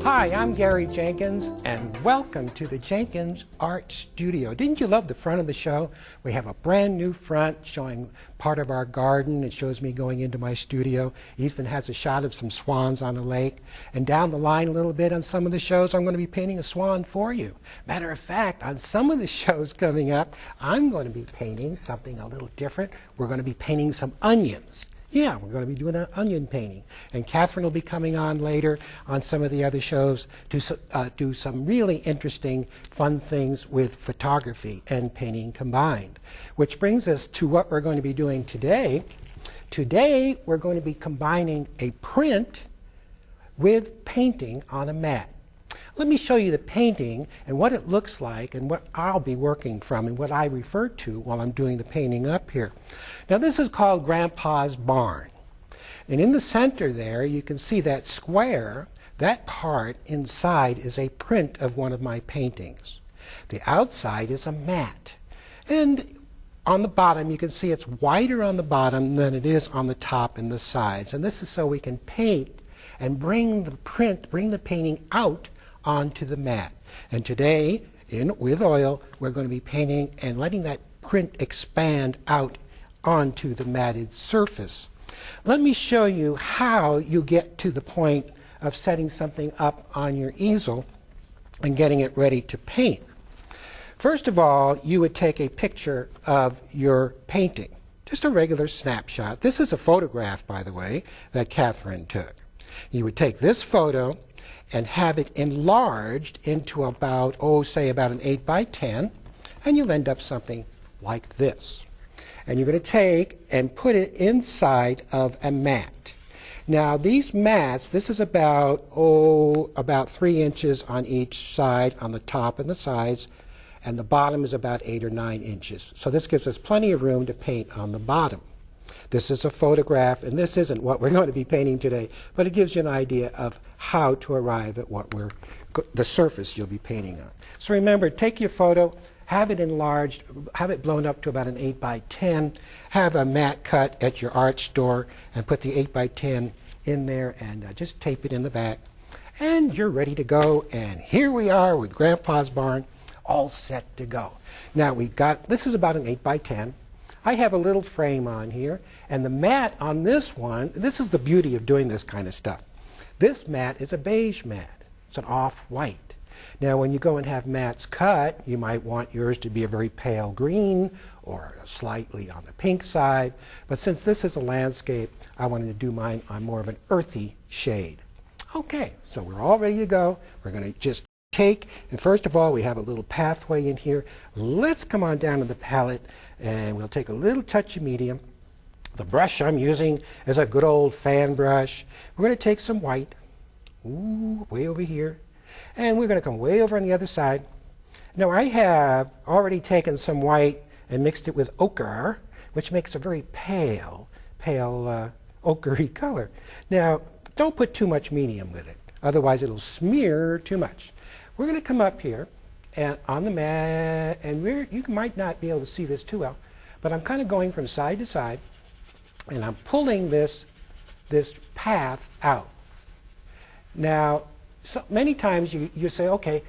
Hi, I'm Gary Jenkins, and welcome to the Jenkins Art Studio. Didn't you love the front of the show? We have a brand new front showing part of our garden. It shows me going into my studio. It even has a shot of some swans on the lake. And down the line a little bit on some of the shows, I'm going to be painting a swan for you. Matter of fact, on some of the shows coming up, I'm going to be painting something a little different. We're going to be painting some onions. Yeah, we're going to be doing an onion painting. And Catherine will be coming on later on some of the other shows to do some really interesting, fun things with photography and painting combined. Which brings us to what we're going to be doing today. Today, we're going to be combining a print with painting on a mat. Let me show you the painting and what it looks like and what I'll be working from and what I refer to while I'm doing the painting up here. Now this is called Grandpa's Barn. And in the center there you can see that square. That part inside is a print of one of my paintings. The outside is a mat. And on the bottom you can see it's wider on the bottom than it is on the top and the sides. And this is so we can paint and bring the painting out onto the mat. And today, with oil, we're going to be painting and letting that print expand out onto the matted surface. Let me show you how you get to the point of setting something up on your easel and getting it ready to paint. First of all, you would take a picture of your painting, just a regular snapshot. This is a photograph, by the way, that Catherine took. You would take this photo and have it enlarged into about, say about an 8 by 10, and you'll end up something like this. And you're going to take and put it inside of a mat. Now these mats, this is about 3 inches on each side, on the top and the sides, and the bottom is about 8 or 9 inches. So this gives us plenty of room to paint on the bottom. This is a photograph, and this isn't what we're going to be painting today, but it gives you an idea of how to arrive at the surface you'll be painting on. So remember, take your photo, have it enlarged, have it blown up to about an 8 by 10, have a mat cut at your art store, and put the 8 by 10 in there, and just tape it in the back. And you're ready to go, and here we are with Grandpa's Barn, all set to go. Now this is about an 8 by 10. I have a little frame on here, and the mat on this one, this is the beauty of doing this kind of stuff. This mat is a beige mat. It's an off-white. Now when you go and have mats cut, you might want yours to be a very pale green or slightly on the pink side, but since this is a landscape, I wanted to do mine on more of an earthy shade. Okay, so we're all ready to go. We're going to just and first of all, we have a little pathway in here. Let's come on down to the palette, and we'll take a little touch of medium. The brush I'm using is a good old fan brush. We're going to take some white, way over here, and we're going to come way over on the other side. Now I have already taken some white and mixed it with ochre, which makes a very pale ochre-y color. Now don't put too much medium with it, otherwise it'll smear too much. We're going to come up here and on the mat, and you might not be able to see this too well, but I'm kind of going from side to side, and I'm pulling this path out. Now, many times you say, okay,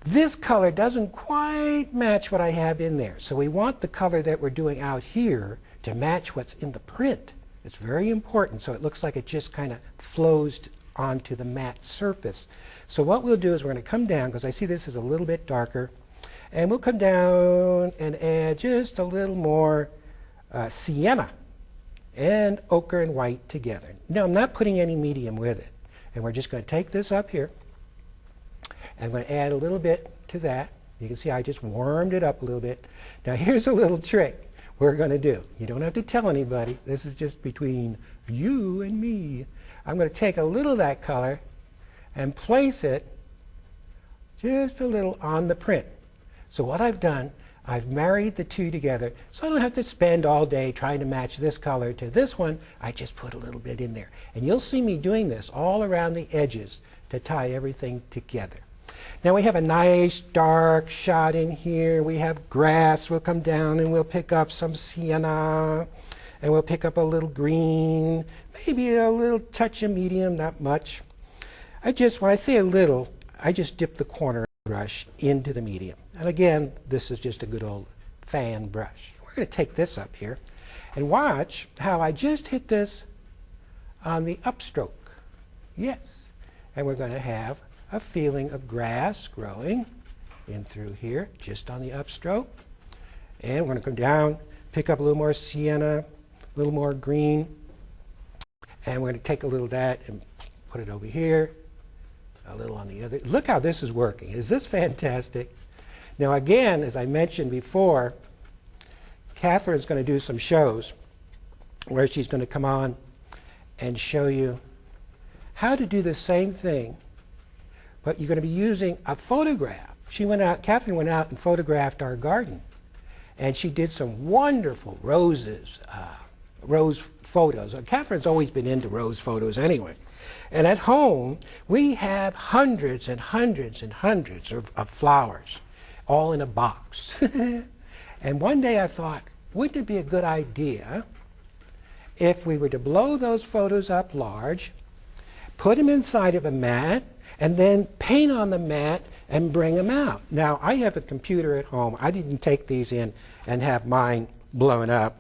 this color doesn't quite match what I have in there, so we want the color that we're doing out here to match what's in the print. It's very important, so it looks like it just kind of flows onto the matte surface. So what we'll do is we're going to come down, because I see this is a little bit darker, and we'll come down and add just a little more sienna and ochre and white together. Now I'm not putting any medium with it, and we're just going to take this up here and I'm going to add a little bit to that. You can see I just warmed it up a little bit. Now here's a little trick we're going to do. You don't have to tell anybody. This is just between you and me. I'm going to take a little of that color and place it just a little on the print. So what I've done, I've married the two together, so I don't have to spend all day trying to match this color to this one. I just put a little bit in there. And you'll see me doing this all around the edges to tie everything together. Now we have a nice dark shot in here. We have grass. We'll come down and we'll pick up some sienna, and we'll pick up a little green, maybe a little touch of medium, not much. when I say a little, I just dip the corner of the brush into the medium. And again, this is just a good old fan brush. We're going to take this up here and watch how I just hit this on the upstroke. Yes. And we're going to have a feeling of grass growing in through here, just on the upstroke. And we're going to come down, pick up a little more sienna, a little more green. And we're going to take a little of that and put it over here, a little on the other. Look how this is working. Is this fantastic? Now again, as I mentioned before, Catherine's going to do some shows where she's going to come on and show you how to do the same thing, but you're going to be using a photograph. Catherine went out and photographed our garden, and she did some wonderful rose photos. Catherine's always been into rose photos anyway. And at home, we have hundreds and hundreds and hundreds of flowers, all in a box. And one day I thought, wouldn't it be a good idea if we were to blow those photos up large, put them inside of a mat, and then paint on the mat and bring them out. Now, I have a computer at home. I didn't take these in and have mine blown up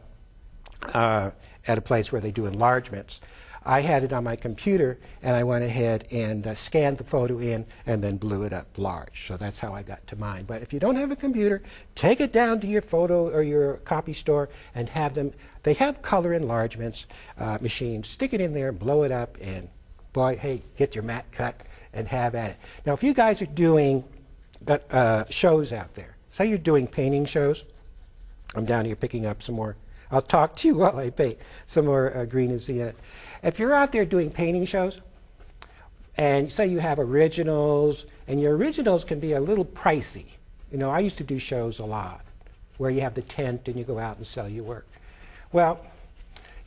at a place where they do enlargements. I had it on my computer, and I went ahead and scanned the photo in and then blew it up large. So that's how I got to mine. But if you don't have a computer, take it down to your photo or your copy store and have them. They have color enlargements machines. Stick it in there, blow it up, and boy, hey, get your mat cut and have at it. Now, if you guys are doing shows out there, say you're doing painting shows. I'm down here picking up some more. I'll talk to you while I paint some more green and sienna. If you're out there doing painting shows, and say you have originals, and your originals can be a little pricey. You know, I used to do shows a lot, where you have the tent and you go out and sell your work. Well,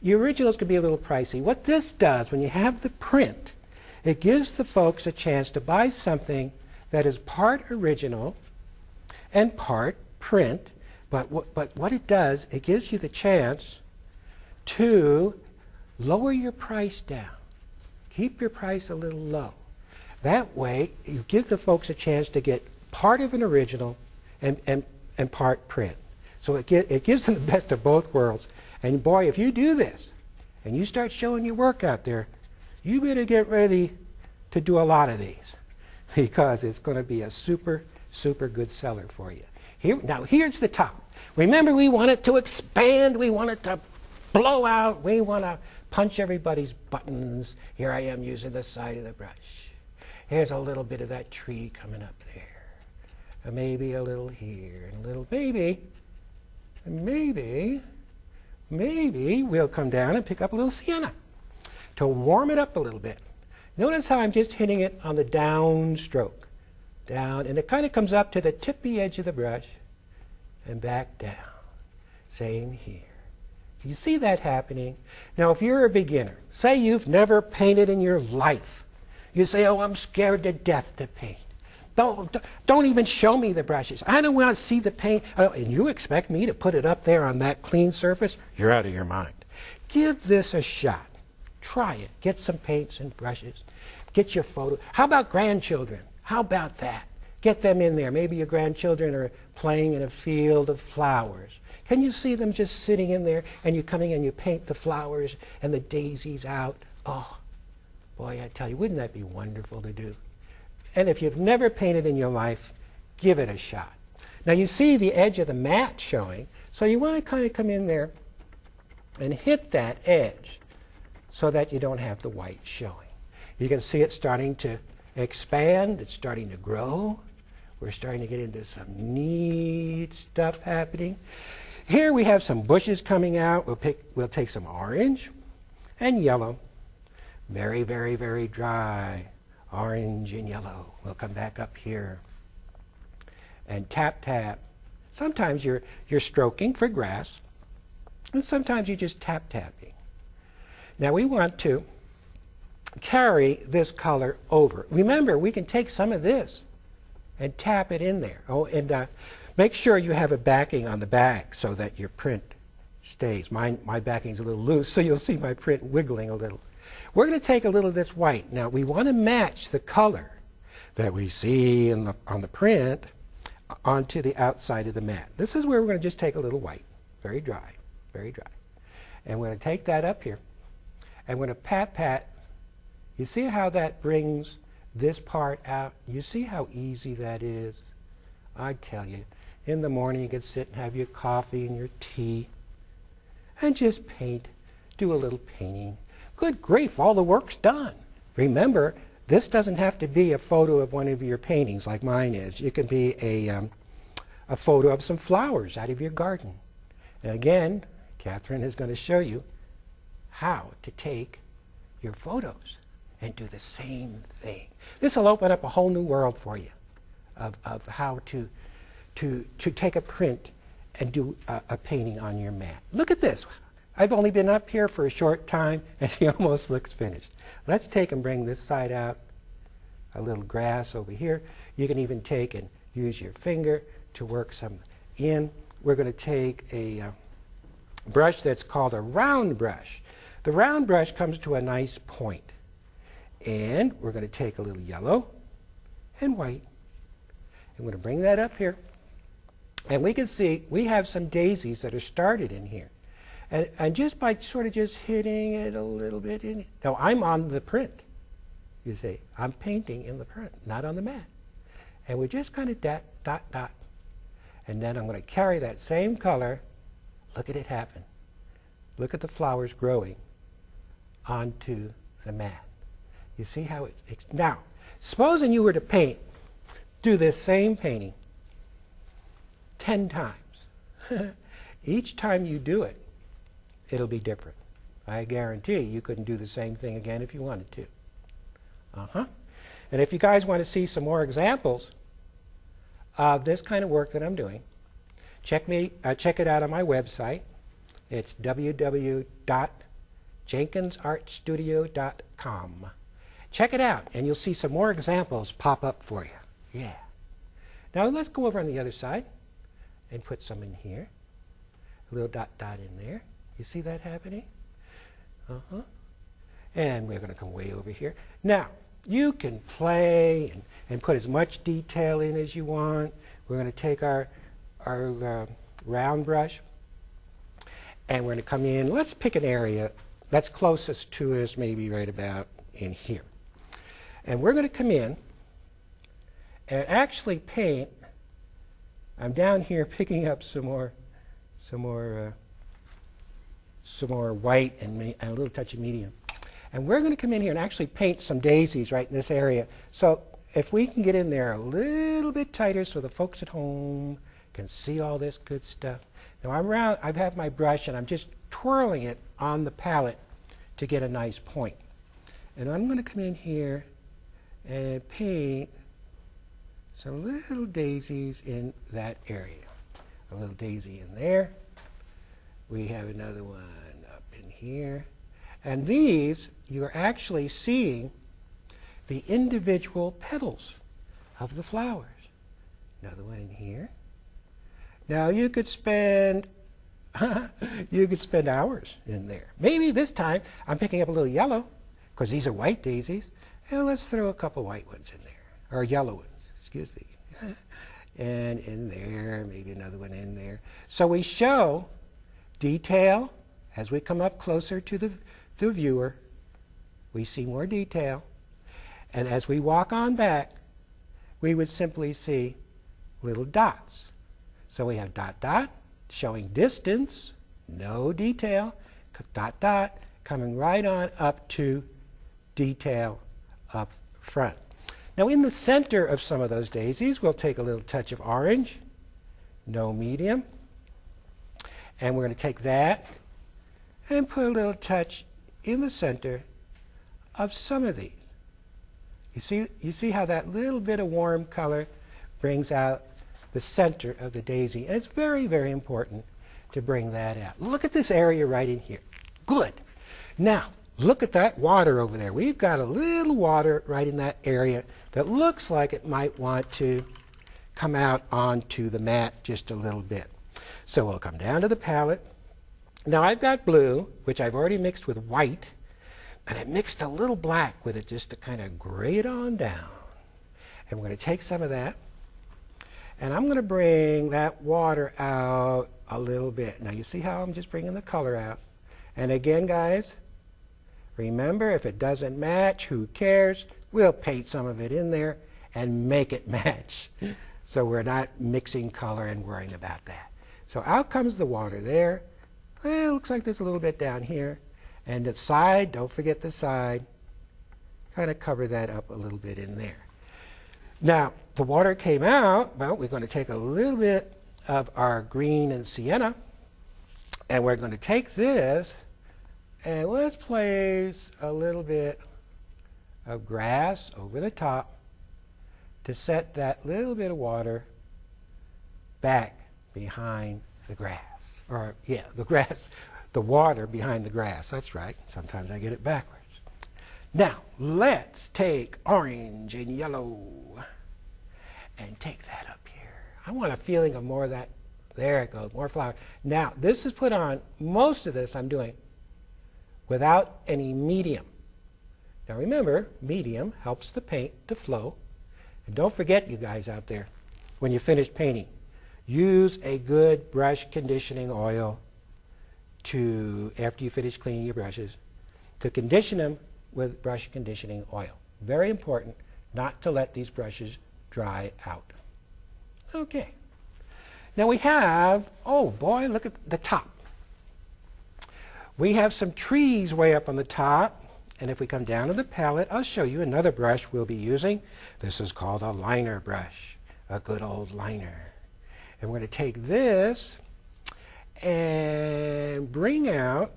your originals can be a little pricey. What this does, when you have the print, it gives the folks a chance to buy something that is part original and part print. But what it does, it gives you the chance to lower your price down. Keep your price a little low. That way, you give the folks a chance to get part of an original and part print. So it gives them the best of both worlds. And boy, if you do this, and you start showing your work out there, you better get ready to do a lot of these, because it's going to be a super, super good seller for you. Now here's the top. Remember, we want it to expand. We want it to blow out. We want to punch everybody's buttons. Here I am using the side of the brush. Here's a little bit of that tree coming up there. And maybe a little here, and a little maybe we'll come down and pick up a little sienna to warm it up a little bit. Notice how I'm just hitting it on the down stroke. Down, and it kind of comes up to the tippy edge of the brush and back down. Same here. You see that happening? Now, if you're a beginner, say you've never painted in your life. You say, oh, I'm scared to death to paint. Don't even show me the brushes. I don't want to see the paint. Oh, and you expect me to put it up there on that clean surface? You're out of your mind. Give this a shot. Try it. Get some paints and brushes. Get your photo. How about grandchildren? How about that? Get them in there. Maybe your grandchildren are playing in a field of flowers. Can you see them just sitting in there, and you coming and you paint the flowers and the daisies out? Oh, boy, I tell you, wouldn't that be wonderful to do? And if you've never painted in your life, give it a shot. Now you see the edge of the mat showing, so you want to kind of come in there and hit that edge so that you don't have the white showing. You can see it starting to expand. It's starting to grow. We're starting to get into some neat stuff happening. Here we have some bushes coming out. We'll take some orange and yellow. Very, very, very dry. Orange and yellow. We'll come back up here and tap, tap. Sometimes you're stroking for grass, and sometimes you're just tap, tapping. Now we want to carry this color over. Remember, we can take some of this and tap it in there. Oh, and make sure you have a backing on the back so that your print stays. My backing's a little loose, so you'll see my print wiggling a little. We're going to take a little of this white. Now we want to match the color that we see on the print onto the outside of the mat. This is where we're going to just take a little white, very dry, very dry. And we're going to take that up here, and we're going to pat. You see how that brings this part out? You see how easy that is? I tell you, in the morning you can sit and have your coffee and your tea and just paint, do a little painting. Good grief, all the work's done. Remember, this doesn't have to be a photo of one of your paintings like mine is. It can be a photo of some flowers out of your garden. And again, Catherine is going to show you how to take your photos and do the same thing. This will open up a whole new world for you of how to take a print and do a painting on your mat. Look at this. I've only been up here for a short time and she almost looks finished. Let's take and bring this side out. A little grass over here. You can even take and use your finger to work some in. We're going to take a brush that's called a round brush. The round brush comes to a nice point. And we're going to take a little yellow and white. I'm going to bring that up here. And we can see we have some daisies that are started in here. And just by sort of just hitting it a little bit in. Now I'm on the print. You see, I'm painting in the print, not on the mat. And we just kind of dot, dot. And then I'm going to carry that same color. Look at it happen. Look at the flowers growing onto the mat. You see how it's now, supposing you were to paint, do this same painting 10 times. Each time you do it, it'll be different. I guarantee you couldn't do the same thing again if you wanted to. And if you guys want to see some more examples of this kind of work that I'm doing, check it out on my website. It's www.jenkinsartstudio.com. Check it out, and you'll see some more examples pop up for you. Yeah. Now let's go over on the other side and put some in here. A little dot in there. You see that happening? And we're going to come way over here. Now, you can play and put as much detail in as you want. We're going to take our round brush, and we're going to come in. Let's pick an area that's closest to us, maybe right about in here. And we're going to come in and actually paint. I'm down here picking up some more white and a little touch of medium. And we're going to come in here and actually paint some daisies right in this area. So if we can get in there a little bit tighter so the folks at home can see all this good stuff. Now I have my brush and I'm just twirling it on the palette to get a nice point. And I'm going to come in here and paint some little daisies in that area. A little daisy in there. We have another one up in here. And these, you're actually seeing the individual petals of the flowers. Another one in here. Now you could spend hours in there. Maybe this time I'm picking up a little yellow because these are white daisies. And let's throw a couple white ones in there, or yellow ones, excuse me. And in there, maybe another one in there. So we show detail as we come up closer to the viewer. We see more detail. And as we walk on back, we would simply see little dots. So we have dot, dot, showing distance, no detail, dot, dot, coming right on up to detail up front. Now in the center of some of those daisies, we'll take a little touch of orange, no medium, and we're going to take that and put a little touch in the center of some of these. You see how that little bit of warm color brings out the center of the daisy. And it's very, very important to bring that out. Look at this area right in here. Good. Now, look at that water over there. We've got a little water right in that area that looks like it might want to come out onto the mat just a little bit. So we'll come down to the palette. Now I've got blue, which I've already mixed with white. And I mixed a little black with it just to kind of gray it on down. And we're going to take some of that, and I'm going to bring that water out a little bit. Now you see how I'm just bringing the color out. And again, guys, remember, if it doesn't match, who cares? We'll paint some of it in there and make it match. So we're not mixing color and worrying about that. So out comes the water there. Well, it looks like there's a little bit down here. And the side, don't forget the side, kind of cover that up a little bit in there. Now, the water came out. Well, we're going to take a little bit of our green and sienna, and we're going to take this, and let's place a little bit of grass over the top to set that little bit of water back behind the grass. Or, yeah, the grass, the water behind the grass. That's right. Sometimes I get it backwards. Now, let's take orange and yellow and take that up here. I want a feeling of more of that. There it goes, more flower. Now, this is put on, most of this I'm doing without any medium. Now remember, medium helps the paint to flow. And don't forget, you guys out there, when you finish painting, use a good brush conditioning oil to, after you finish cleaning your brushes, to condition them with brush conditioning oil. Very important not to let these brushes dry out. Okay. Now we have, oh boy, look at the top. We have some trees way up on the top. And if we come down to the palette, I'll show you another brush we'll be using. This is called a liner brush, a good old liner. And we're going to take this and bring out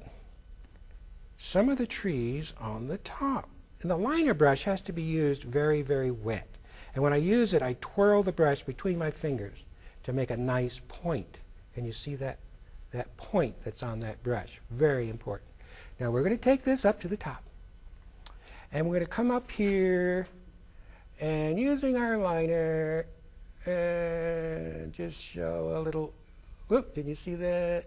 some of the trees on the top. And the liner brush has to be used very, very wet. And when I use it, I twirl the brush between my fingers to make a nice point. Can you see that point that's on that brush? Very important. Now we're going to take this up to the top. And we're going to come up here and using our liner and just show a little, whoop, did you see that?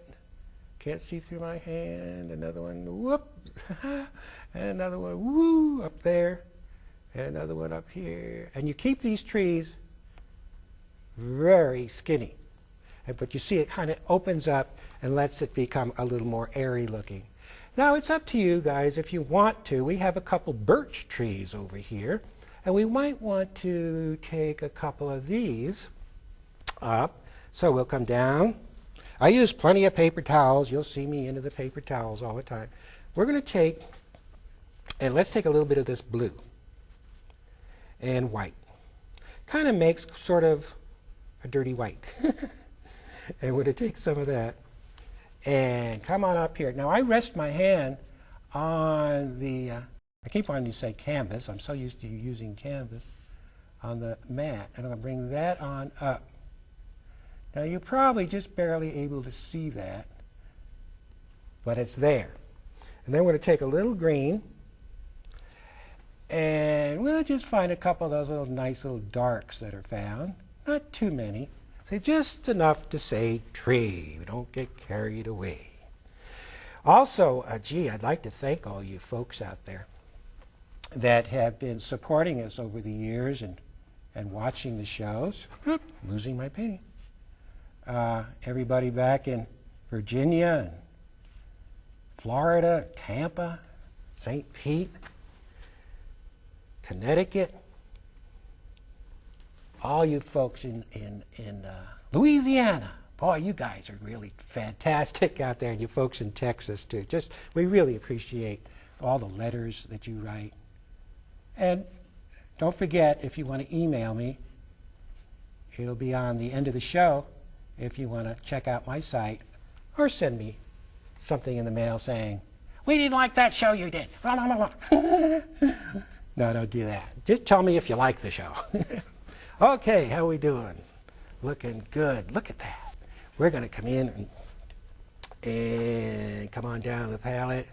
Can't see through my hand. Another one, whoop. And another one, woo, up there. And another one up here. And you keep these trees very skinny. But you see it kind of opens up and lets it become a little more airy looking. Now it's up to you guys if you want to. We have a couple birch trees over here. And we might want to take a couple of these up. So we'll come down. I use plenty of paper towels. You'll see me into the paper towels all the time. We're going to take, and let's take a little bit of this blue and white. Kind of makes sort of a dirty white. And we're going to take some of that and come on up here. Now I rest my hand on the, I keep wanting to say canvas. I'm so used to using canvas on the mat. And I'm going to bring that on up. Now you're probably just barely able to see that, but it's there. And then we're going to take a little green, and we'll just find a couple of those little nice little darks that are found. Not too many. So just enough to say tree. We don't get carried away. Also, gee, I'd like to thank all you folks out there that have been supporting us over the years and watching the shows. Oop, losing my painting. Everybody back in Virginia, and Florida, Tampa, St. Pete, Connecticut, all you folks in Louisiana. Boy, you guys are really fantastic out there, and you folks in Texas too. Just, we really appreciate all the letters that you write. And don't forget, if you want to email me, it'll be on the end of the show if you want to check out my site, or send me something in the mail saying, we didn't like that show you did. No, don't do that. Just tell me if you like the show. Okay, how we doing? Looking good. Look at that. We're going to come in and come on down the palette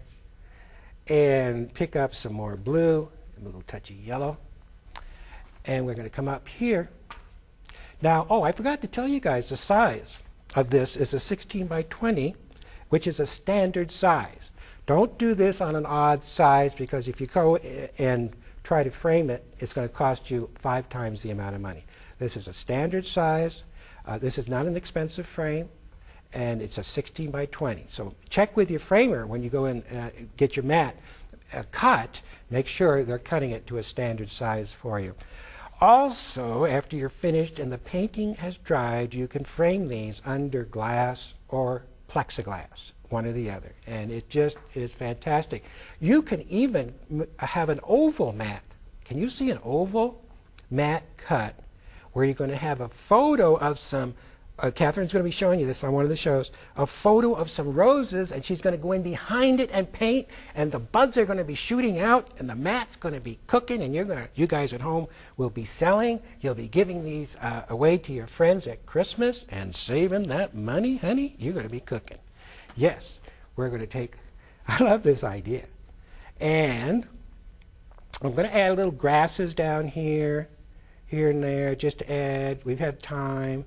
and pick up some more blue, a little touch of yellow. And we're going to come up here. Now, oh, I forgot to tell you guys the size of this is a 16 by 20, which is a standard size. Don't do this on an odd size, because if you go and try to frame it, it's going to cost you 5 times the amount of money. This is a standard size. This is not an expensive frame, and it's a 16 by 20. So check with your framer when you go and get your mat cut. Make sure they're cutting it to a standard size for you. Also, after you're finished and the painting has dried, you can frame these under glass or plexiglass, one or the other, and it just is fantastic. You can even have an oval mat. Can you see an oval mat cut where you're going to have a photo of some, Catherine's going to be showing you this on one of the shows, a photo of some roses, and she's going to go in behind it and paint, and the buds are going to be shooting out, and the mat's going to be cooking, and you guys at home will be selling. You'll be giving these away to your friends at Christmas and saving that money, honey. You're going to be cooking. Yes, we're going to take, I love this idea. And I'm going to add little grasses down here and there, just to add, we've had time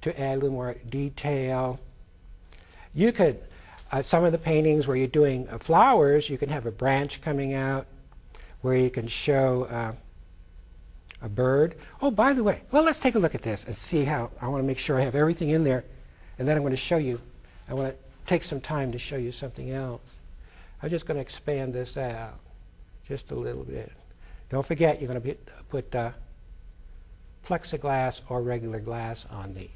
to add a little more detail. You could, some of the paintings where you're doing flowers, you can have a branch coming out where you can show a bird. Oh, by the way, well, let's take a look at this and see how, I want to make sure I have everything in there, and then I'm going to show you, I want to take some time to show you something else. I'm just going to expand this out just a little bit. Don't forget, you're going to put plexiglass or regular glass on these.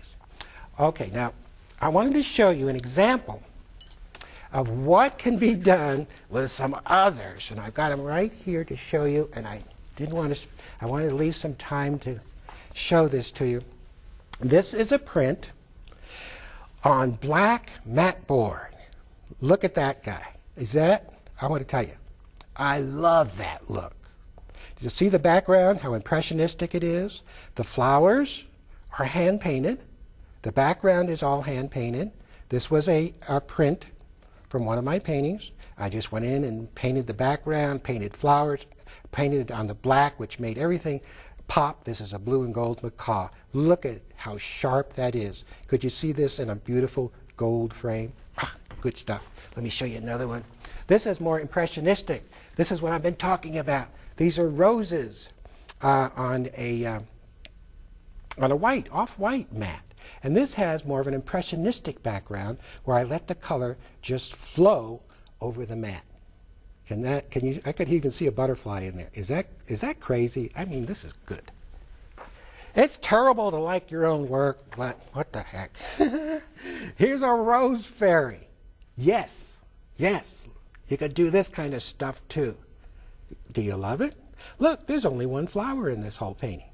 Okay, now I wanted to show you an example of what can be done with some others, and I've got them right here to show you, and I wanted to leave some time to show this to you. This is a print on black mat board. Look at that guy. I want to tell you, I love that look. You see the background, how impressionistic it is? The flowers are hand-painted. The background is all hand-painted. This was a print from one of my paintings. I just went in and painted the background, painted flowers, painted it on the black, which made everything pop. This is a blue and gold macaw. Look at how sharp that is. Could you see this in a beautiful gold frame? Ah, good stuff. Let me show you another one. This is more impressionistic. This is what I've been talking about. These are roses on a off-white mat. And this has more of an impressionistic background where I let the color just flow over the mat. I could even see a butterfly in there. Is that crazy? I mean, this is good. It's terrible to like your own work, but what the heck? Here's a rose fairy. Yes, you could do this kind of stuff too. Do you love it? Look, there's only one flower in this whole painting.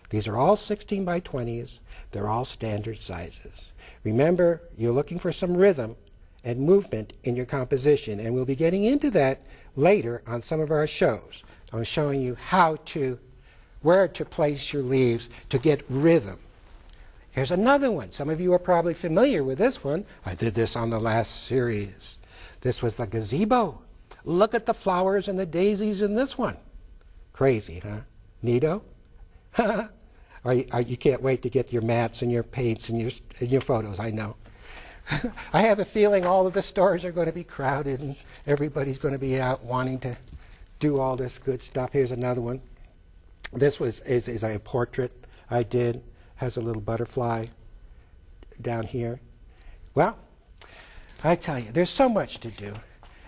These are all 16 by 20s. They're all standard sizes. Remember, you're looking for some rhythm and movement in your composition, and we'll be getting into that later on some of our shows. I'm showing you where to place your leaves to get rhythm. Here's another one. Some of you are probably familiar with this one. I did this on the last series. This was the gazebo. Look at the flowers and the daisies in this one. Crazy, huh? Neato? You can't wait to get your mats and your paints and your photos, I know. I have a feeling all of the stores are going to be crowded and everybody's going to be out wanting to do all this good stuff. Here's another one. This is a portrait I did. Has a little butterfly down here. Well, I tell you, there's so much to do.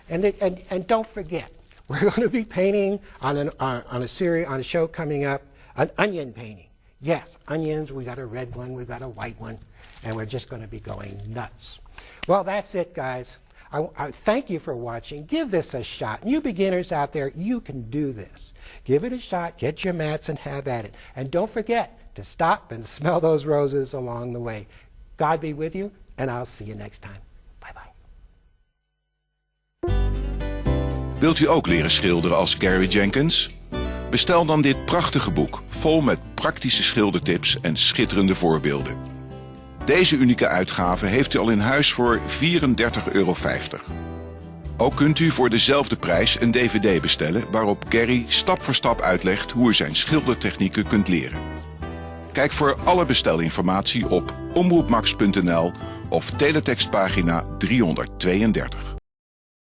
And don't forget, we're going to be painting on a show coming up, an onion painting. Yes, onions. We got a red one, we got a white one, and we're just going to be going nuts. Well, that's it, guys. I thank you for watching. Give this a shot. You beginners out there, you can do this. Give it a shot. Get your mats and have at it. And don't forget to stop and smell those roses along the way. God be with you, and I'll see you next time. Bye-bye. Wilt u ook leren schilderen als Gary Jenkins? Bestel dan dit prachtige boek, vol met praktische schildertips en schitterende voorbeelden. Deze unieke uitgave heeft u al in huis voor €34,50. Ook kunt u voor dezelfde prijs een dvd bestellen waarop Gary stap voor stap uitlegt hoe u zijn schildertechnieken kunt leren. Kijk voor alle bestelinformatie op omroepmax.nl of teletextpagina 332.